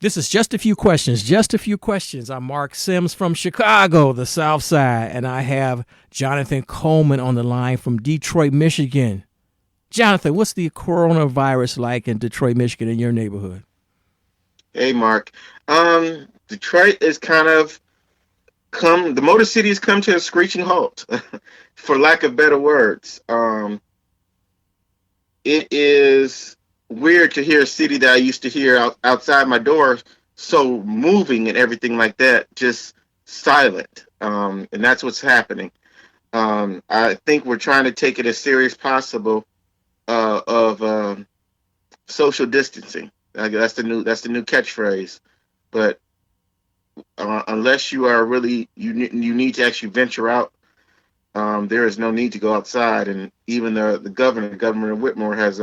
This is just a few questions. Just a few questions. I'm Marc Sims from Chicago, the South Side, and I have Jonathan Coleman on the line from Detroit, Michigan. Jonathan, what's the coronavirus like in Detroit, Michigan, in your neighborhood? Hey, Mark. Detroit is kind of the Motor City has come to a screeching halt, for lack of better words. It is weird to hear a city that I used to hear outside my door so moving and everything like that, just silent. And that's what's happening. I think we're trying to take it as serious possible of social distancing. That's the new catchphrase. But unless you are really you need to actually venture out. There is no need to go outside, and even the Governor Whitmore, has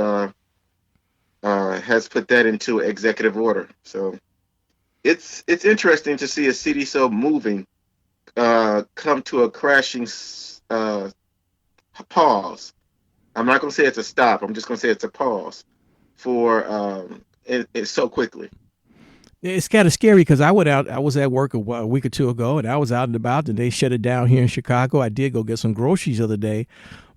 put that into executive order. So it's interesting to see a city so moving come to a crashing uh, pause. I'm not going to say it's a stop. I'm just going to say it's a pause for it so quickly. It's kind of scary because I went out. I was at work a week or two ago, and I was out and about, and they shut it down here in Chicago. I did go get some groceries the other day,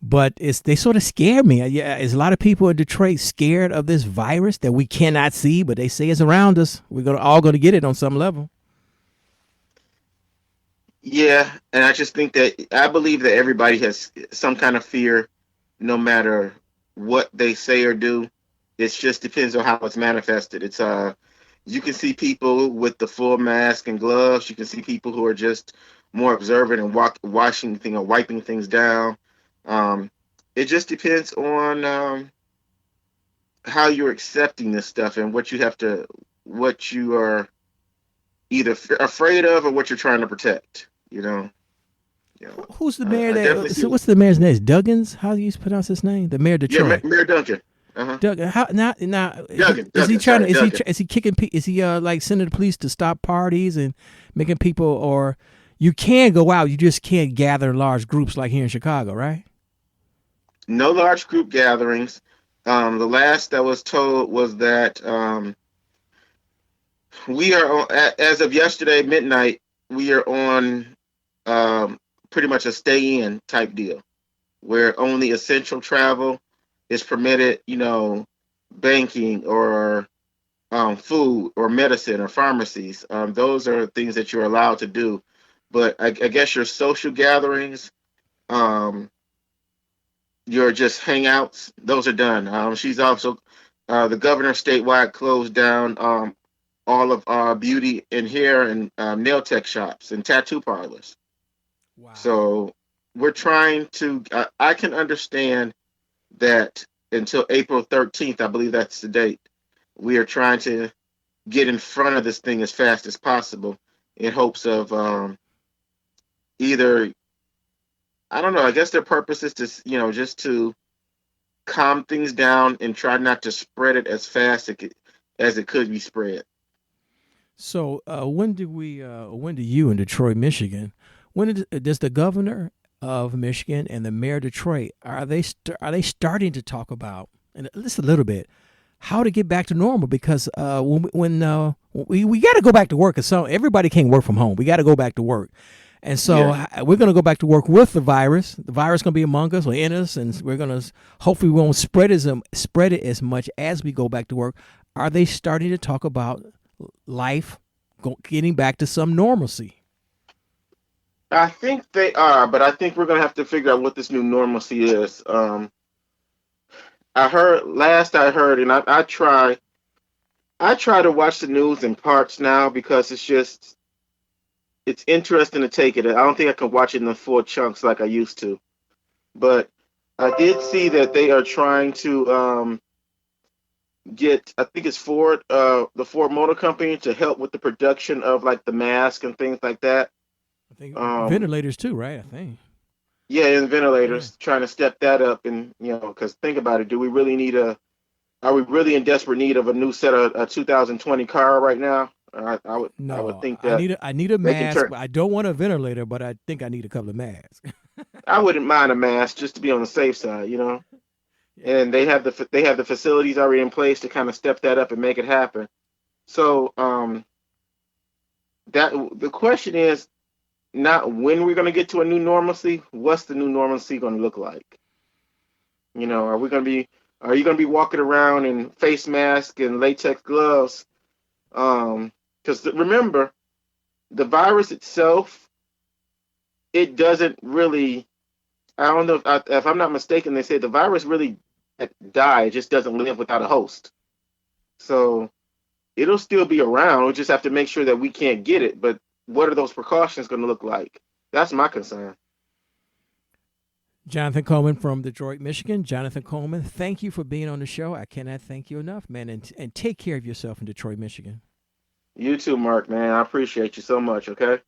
but they sort of scare me. Yeah, is a lot of people in Detroit scared of this virus that we cannot see, but they say it's around us. We're gonna all gonna get it on some level. Yeah, and I just think that I believe that everybody has some kind of fear, no matter what they say or do. It just depends on how it's manifested. It's you can see people with the full mask and gloves. You can see people who are just more observant and washing thing or wiping things down. Um, it just depends on how you're accepting this stuff and what you are either afraid of or what you're trying to protect. Who's the mayor I definitely that? So see. what's the mayor's name? Duggins? How do you pronounce his name? The mayor of Yeah, Detroit. Mayor Duncan. Uh huh. Duggins. How now? Is he Duggan. trying to? Sorry, Duggan. Is he kicking? Is he like sending the police to stop parties and making people? Or you can go out, you just can't gather in large groups like here in Chicago, right? No large group gatherings. The last that was told was that we are as of yesterday midnight. We are on um, pretty much a stay in type deal where only essential travel is permitted. Banking or food or medicine or pharmacies. Those are things that you're allowed to do. But I guess your social gatherings, um, your just hangouts, those are done. She's also the governor statewide closed down all of beauty and hair and nail tech shops and tattoo parlors. Wow. So we're trying to. I can understand that until April 13th, I believe that's the date. We are trying to get in front of this thing as fast as possible in hopes of either I don't know. I guess their purpose is to just to calm things down and try not to spread it as fast as it could be spread. So when do we? When do you in Detroit, Michigan? Does the governor of Michigan and the mayor of Detroit are they starting to talk about and just a little bit how to get back to normal? Because we got to go back to work. Cause so everybody can't work from home. We got to go back to work. And so Yeah. we're going to go back to work with the virus. The virus going to be among us or in us, and we're going to hopefully we won't spread it as much as we go back to work. Are they starting to talk about life getting back to some normalcy? I think they are, but I think we're gonna have to figure out what this new normalcy is. I heard, and I try to watch the news in parts now because it's interesting to take it. I don't think I can watch it in the full chunks like I used to. But I did see that they are trying to get, I think it's Ford, the Ford Motor Company, to help with the production of like the mask and things like that. I think Um, ventilators too, right? I think. yeah, and Yeah. ventilators, trying to step that up, and because think about it, do we really need are we really in desperate need of a new set of a 2020 car right now? I would No, think that I need a they can mask. turn. I don't want a ventilator, but I think I need a couple of masks. I wouldn't mind a mask just to be on the safe side. Yeah. And they have the facilities already in place to kind of step that up and make it happen. So that the question is not when we're going to get to a new normalcy. What's the new normalcy going to look like? Are we going to be? Are you going to be walking around in face mask and latex gloves? Because remember, the virus itself, it doesn't really. I don't know if I'm not mistaken. They say the virus really die. It just doesn't live without a host. So it'll still be around. We'll just have to make sure that we can't get it. But what are those precautions going to look like? That's my concern. Jonathan Coleman from Detroit, Michigan. Jonathan Coleman, thank you for being on the show. I cannot thank you enough, man. And take care of yourself in Detroit, Michigan. You too, Mark, man. I appreciate you so much, okay?